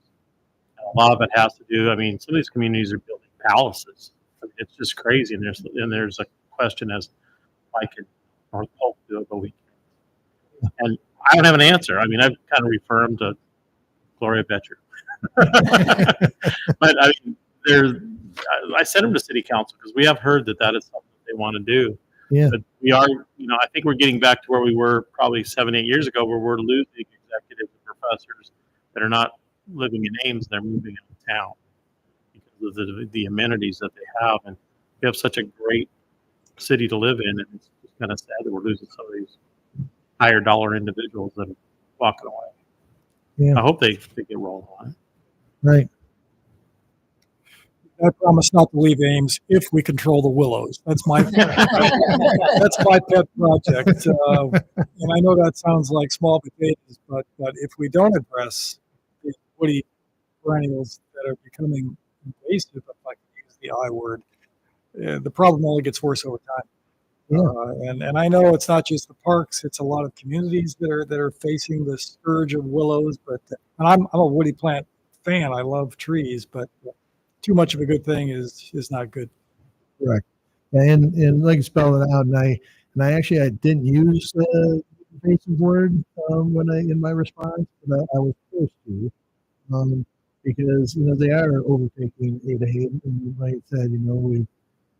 And a lot of it has to do, some of these communities are building palaces I mean, it's just crazy. And there's a question as why could North Polk do it, but we can't? And I don't have an answer. I mean, I've kind of referred to Gloria Betcher. But I mean, I sent them to city council because we have heard that is something they want to do.
Yeah.
But we are, I think we're getting back to where we were probably 7-8 years ago, where we're losing executives and professors that are not living in Ames, they're moving out of town because of the amenities that they have. And we have such a great city to live in, and it's just kind of sad that we're losing some of these higher dollar individuals that are walking away.
Yeah.
I hope they get rolling on it.
Right.
I promise not to leave Ames if we control the willows. That's my that's my pet project. And I know that sounds like small potatoes, but if we don't address the woody perennials that are becoming invasive, if I can use the I word, the problem only gets worse over time.
Yeah.
And I know it's not just the parks; it's a lot of communities that are facing the scourge of willows. But and I'm a woody plant fan. I love trees, but too much of a good thing is not good.
Correct. And like spell it out, and I didn't use the invasive word when in my response, but I was forced to, because they are overtaking Ada Hayden, and like I said, we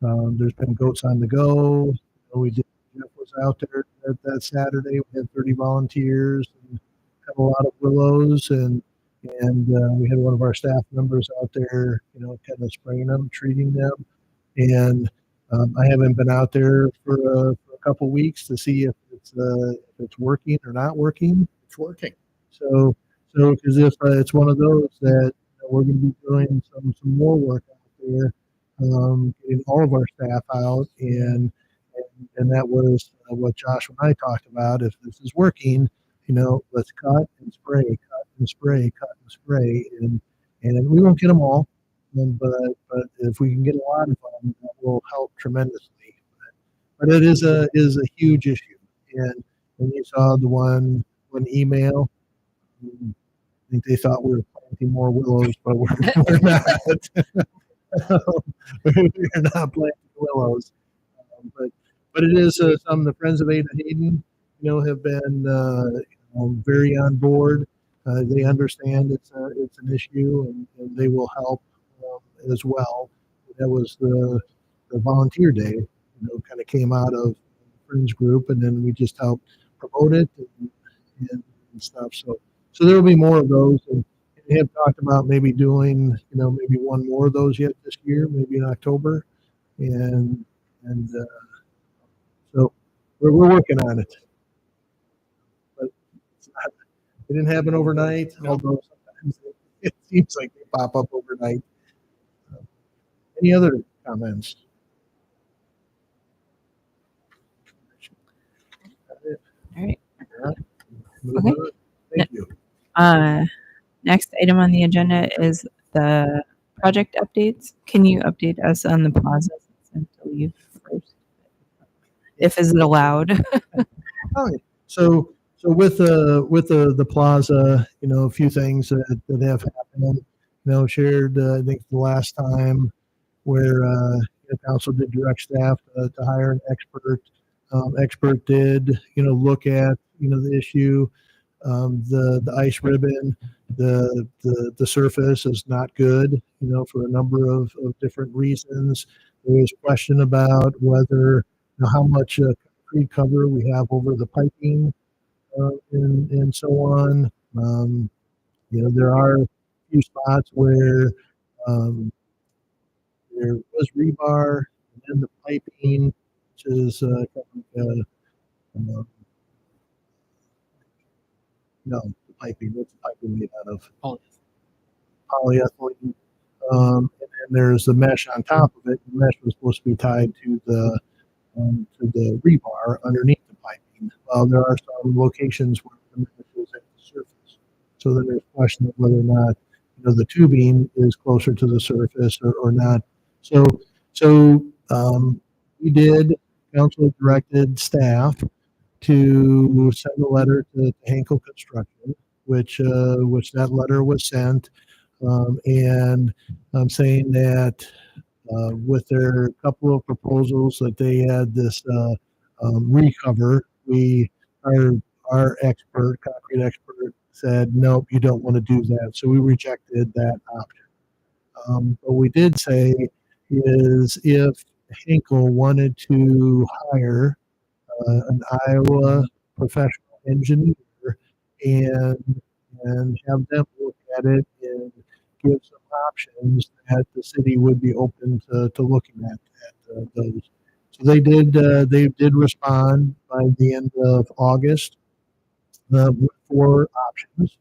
there's been goats on the go. We did. Jeff was out there that Saturday. We had 30 volunteers and had a lot of willows, and we had one of our staff members out there, kind of spraying them, treating them. And I haven't been out there for a couple weeks to see if it's working or not working. It's working. So because if it's one of those that we're going to be doing some more work out there, getting all of our staff out, and that was what Josh and I talked about. If this is working, let's cut and spray, cut and spray, cut and spray, and we won't get them all, but if we can get a lot of them, that will help tremendously. But it is a huge issue, and when you saw the one email, I think they thought we were planting more willows, but we're not. We're not planting willows, but it is some of the Friends of Ada Hayden, have been very on board. They understand it's an issue, and they will help as well. That was the volunteer day, kind of came out of Friends group, and then we just helped promote it and stuff. So there will be more of those, and we have talked about maybe doing maybe one more of those yet this year, maybe in October, and so we're working on it. It didn't happen overnight, although sometimes it seems like they pop up overnight. Any other comments?
All right.
Okay. Thank you.
Next item on the agenda is the project updates. Can you update us on the plaza since I leave first? If is it allowed?
So with the plaza, a few things that have happened. Shared I think the last time where the council did direct staff to hire an expert. Expert did look at the issue. The ice ribbon, the surface is not good. For a number of different reasons. There was question about whether how much concrete cover we have over the piping. And so on. There are a few spots where there was rebar, and then the piping, which is the piping. What's the piping made out of? Polyethylene. And then there's the mesh on top of it. The mesh was supposed to be tied to the rebar underneath the piping. There are some locations where the mesh is at the surface. So then there's a question of whether or not the tubing is closer to the surface or not. So we did. Council directed staff to send a letter to Henkel Construction, which that letter was sent, and saying that with their couple of proposals that they had this recover. Our expert, concrete expert, said nope, you don't want to do that. So we rejected that option. But we did say is if Hinkle wanted to hire an Iowa professional engineer and have them look at it and give some options that the city would be open to looking at those. So they did respond by the end of August with 4 options.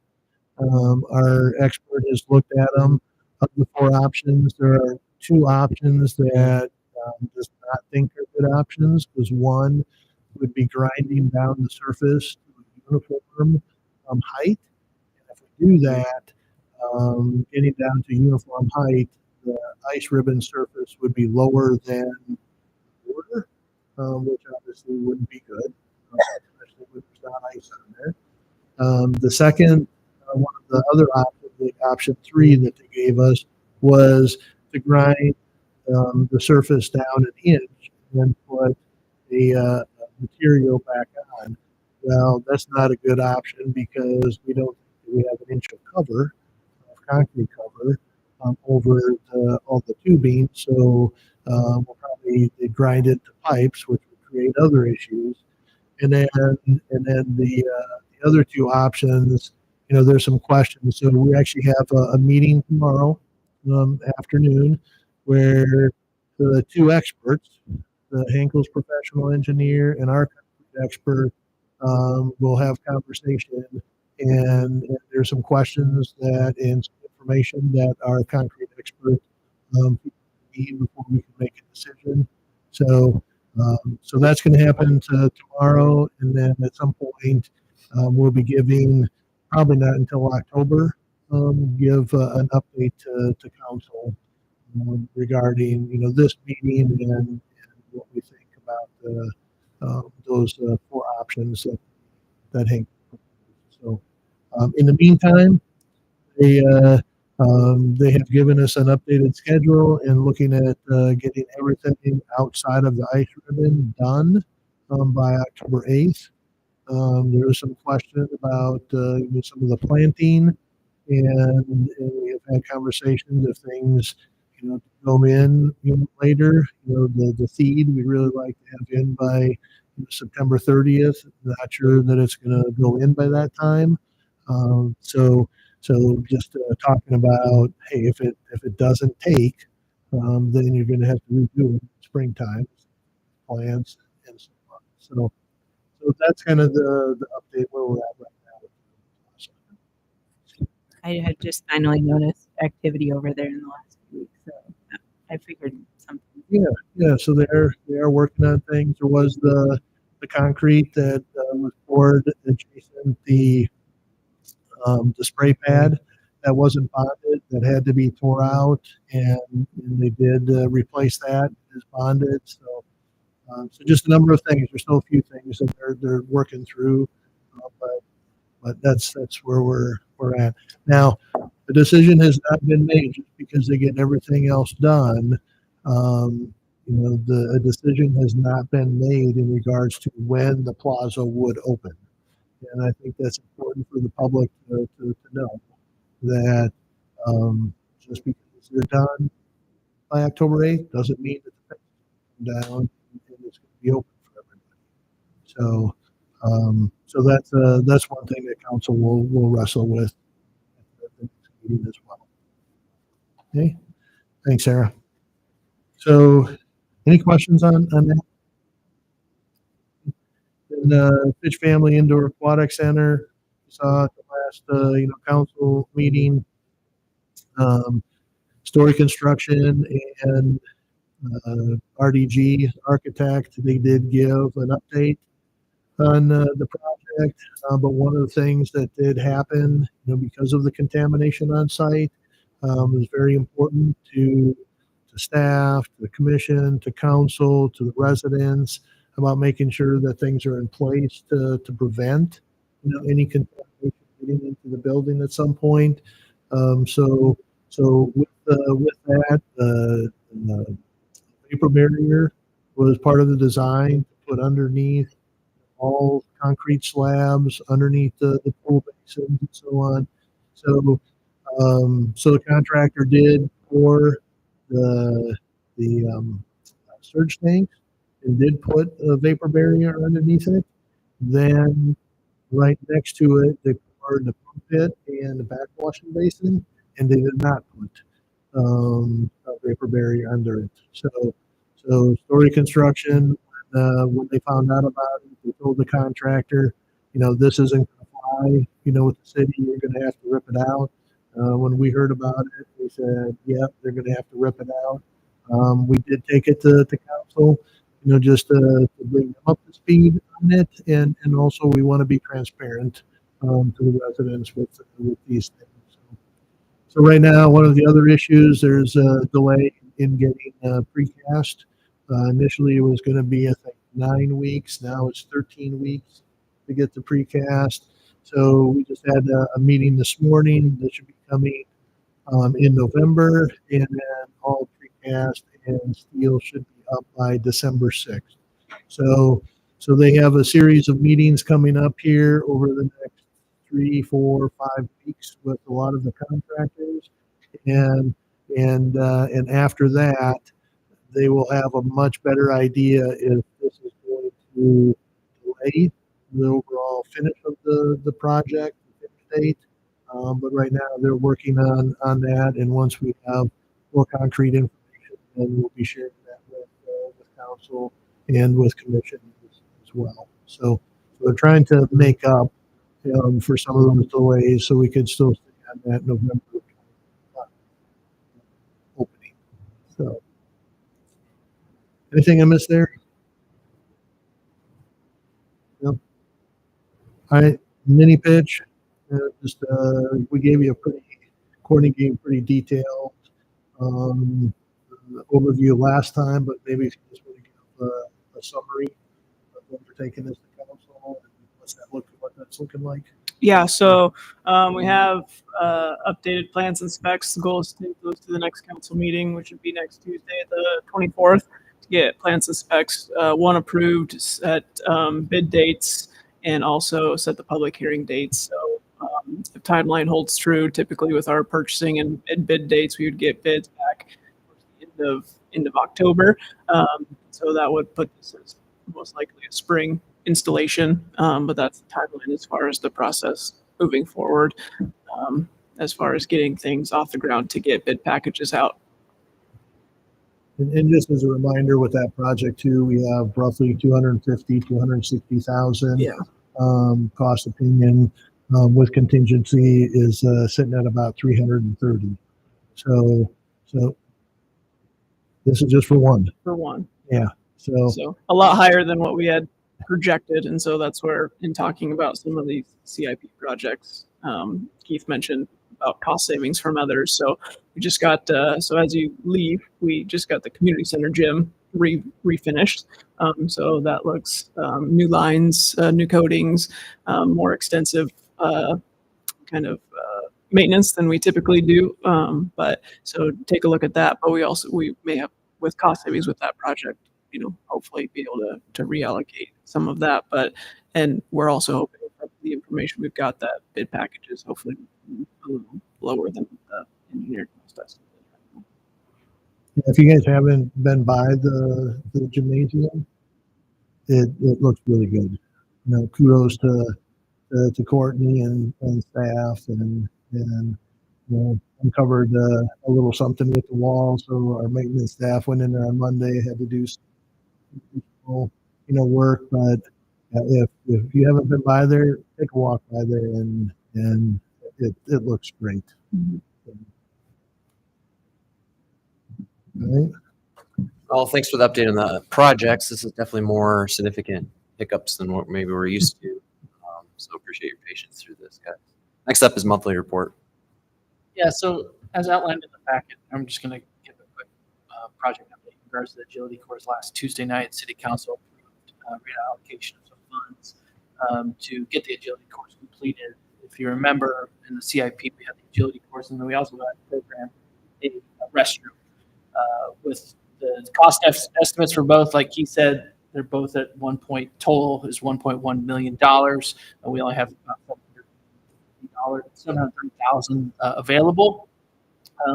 Our expert has looked at them. Of the 4 options, there are 2 options that does not think are good options, because one would be grinding down the surface to a uniform height. And if we do that, getting down to uniform height, the ice ribbon surface would be lower than the border, which obviously wouldn't be good, especially when there's not ice on there. The second, one of the other options, the option 3 that they gave us, was to grind the surface down an inch and then put the material back on. Well, that's not a good option because we don't think we have an inch of cover, of concrete cover, over all the tubing. So we'll probably grind it to pipes, which would create other issues. And then the other 2 options, there's some questions. So we actually have a meeting tomorrow afternoon where the 2 experts, the Henkel's professional engineer and our expert, will have conversation, and there's some questions and some information that our concrete expert need before we can make a decision. So that's going to happen tomorrow, and then at some point we'll be giving, probably not until October, give an update to council regarding this meeting and what we think about those 4 options that Hank proposed. So in the meantime, they have given us an updated schedule and looking at getting everything outside of the ice ribbon done by October 8th. There was some question about some of the planting, and we have had conversations if things go in later. The seed we'd really like to have in by September 30th. Not sure that it's going to go in by that time. So just talking about, hey, if it doesn't take, then you're going to have to redo it in springtime plants and so on. So that's kind of the update where we're at right now.
I had just finally noticed activity over there in the last few weeks, so I figured something.
Yeah. So they are working on things. There was the concrete that was poured adjacent the spray pad that wasn't bonded, that had to be tore out, and they did replace that. It is bonded. So just a number of things. There's still a few things that they're working through, but that's where we're at now. The decision has not been made just because they get everything else done. A decision has not been made in regards to when the plaza would open. And I think that's important for the public to know that just because they're done by October 8th doesn't mean that the fence is going down and it's going to be open for everybody. So that's one thing that council will wrestle with at the next meeting as well. Okay, thanks, Sarah. So, any questions on that? And Fitch Family Indoor Aquatic Center, saw at the last council meeting. Story Construction and RDG Architect, they did give an update on the project, but one of the things that did happen, because of the contamination on site, was very important to staff, to the commission, to council, to the residents, about making sure that things are in place to prevent any contamination getting into the building at some point. So with that, vapor barrier was part of the design to put underneath all concrete slabs, underneath the pool basins and so on. So, so the contractor did pour the surge tanks and did put a vapor barrier underneath it. Then right next to it, they poured the pump pit and the backwashing basin, and they did not put a vapor barrier under it. So Story Construction, when they found out about it, they told the contractor, this isn't going to fly, with the city, you're going to have to rip it out. When we heard about it, we said, yep, they're going to have to rip it out. We did take it to council, just to bring them up to speed on it. And also we want to be transparent to the residents with these things. So right now, one of the other issues, there's a delay in getting precast. Initially, it was going to be, I think, 9 weeks. Now it's 13 weeks to get the precast. So we just had a meeting this morning that should be coming in November, and then all precast and steel should be up by December 6th. So they have a series of meetings coming up here over the next 3, 4, 5 weeks with a lot of the contractors, and after that, they will have a much better idea if this is going to delay the overall finish of the project, the finish date. But right now they're working on that, and once we have more concrete information, then we'll be sharing that with council and with commission as well. So we're trying to make up for some of those delays, so we could still stay on that November opening. So, anything I missed there? Yep. All right, mini pitch. We gave you Courtney gave pretty detailed overview last time, but maybe if you just want to give a summary of what we're taking this to council and what that's looking like.
Yeah, so we have updated plans and specs. The goal is to take those to the next council meeting, which would be next Tuesday, the 24th, to get plans and specs, one approved, set bid dates, and also set the public hearing dates. So if timeline holds true, typically with our purchasing and bid dates, we would get bids back towards the end of October. So that would put this as most likely a spring installation, but that's the timeline as far as the process moving forward, as far as getting things off the ground to get bid packages out.
And just as a reminder, with that project too, we have roughly 260,000.
Yeah.
Cost opinion with contingency is sitting at about 330. So this is just for one.
For one.
Yeah.
So a lot higher than what we had projected, and so that's where, in talking about some of these CIP projects, Keith mentioned about cost savings from others. So we just got so as you leave, we just got the community center gym refinished. So that looks new lines, new coatings, more extensive kind of maintenance than we typically do. But so take a look at that. But we may have, with cost savings with that project, hopefully be able to reallocate some of that. And we're also hoping that the information we've got, that bid package is hopefully a little lower than the engineered cost estimate.
If you guys haven't been by the gymnasium, it looks really good. Kudos to Courtney and staff, and uncovered a little something with the wall. So our maintenance staff went in there on Monday, had to do some work. But if you haven't been by there, take a walk by there, and it looks great.
Mm-hmm.
All right.
Well, thanks for the update on the projects. This is definitely more significant hiccups than what maybe we're used to. So appreciate your patience through this, guys. Next up is monthly report.
Yeah, so as outlined in the packet, I'm just going to give a quick project update in regards to the agility course. Last Tuesday night, City Council approved reallocation of some funds to get the agility course completed. If you remember, in the CIP, we had the agility course, and then we also had programmed a restroom. with the cost estimates for both, like he said, they're both at total is $1.1 million. And we only have about $730,000 available.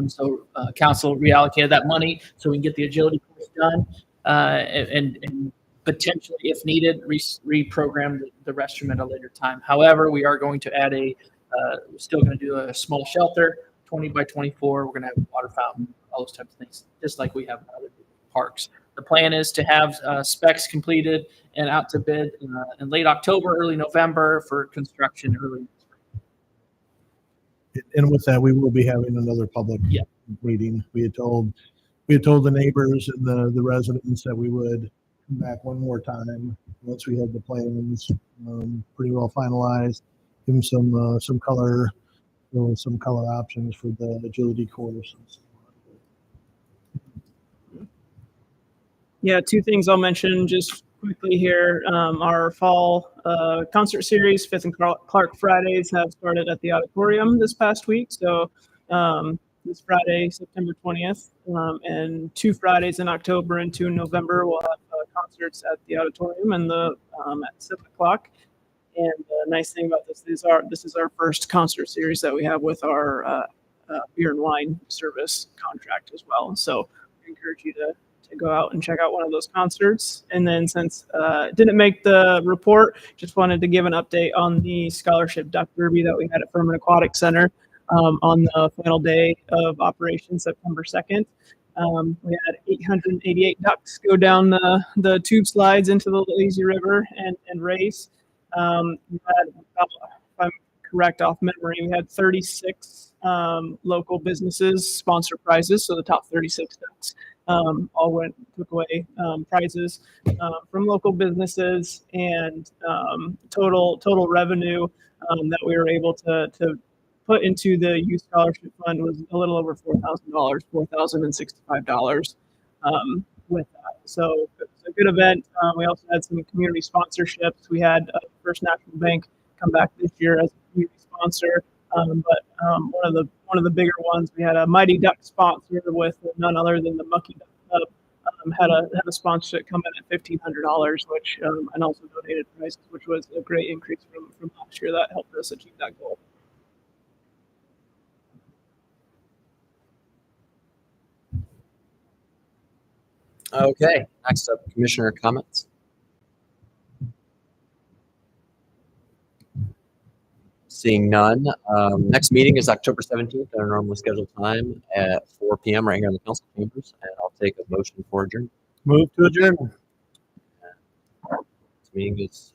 So council reallocated that money so we can get the agility course done and potentially, if needed, reprogram the restroom at a later time. However, we are going to add we're still going to do a small shelter, 20 by 24. We're going to have a water fountain, all those types of things, just like we have in other parks. The plan is to have specs completed and out to bid in late October, early November for construction early.
And with that, we will be having another public meeting. We had told the neighbors and the residents that we would come back one more time once we had the plans pretty well finalized. Give them some color, some color options for the agility course.
Yeah, two things I'll mention just quickly here. Our fall concert series, Fifth and Clark Fridays, have started at the auditorium this past week. So this Friday, September 20th, and 2 Fridays in October and 2 in November, we'll have concerts at the auditorium and at 7 o'clock. And the nice thing about this is our first concert series that we have with our beer and wine service contract as well. So I encourage you to go out and check out one of those concerts. And then since it didn't make the report, just wanted to give an update on the scholarship duck derby that we had at Furman Aquatic Center on the final day of operation, September 2nd. We had 888 ducks go down the tube slides into the lazy river and race. We had, if I'm correct off memory, we had 36 local businesses sponsor prizes. So the top 36 ducks all took away prizes from local businesses, and total revenue that we were able to put into the youth scholarship fund was a little over $4,000, $4,065 with that. So it was a good event. We also had some community sponsorships. We had First National Bank come back this year as a community sponsor. But one of the bigger ones, we had a Mighty Duck sponsor with none other than the Mucky Duck Club. Had a sponsorship come in at $1,500, which and also donated prizes, which was a great increase from last year. That helped us achieve that goal.
Okay, next up, commissioner comments. Seeing none. Next meeting is October 17th at our normally scheduled time at 4 p.m. right here in the council chambers, and I'll take a motion for adjournment.
Move to adjourn.
This meeting is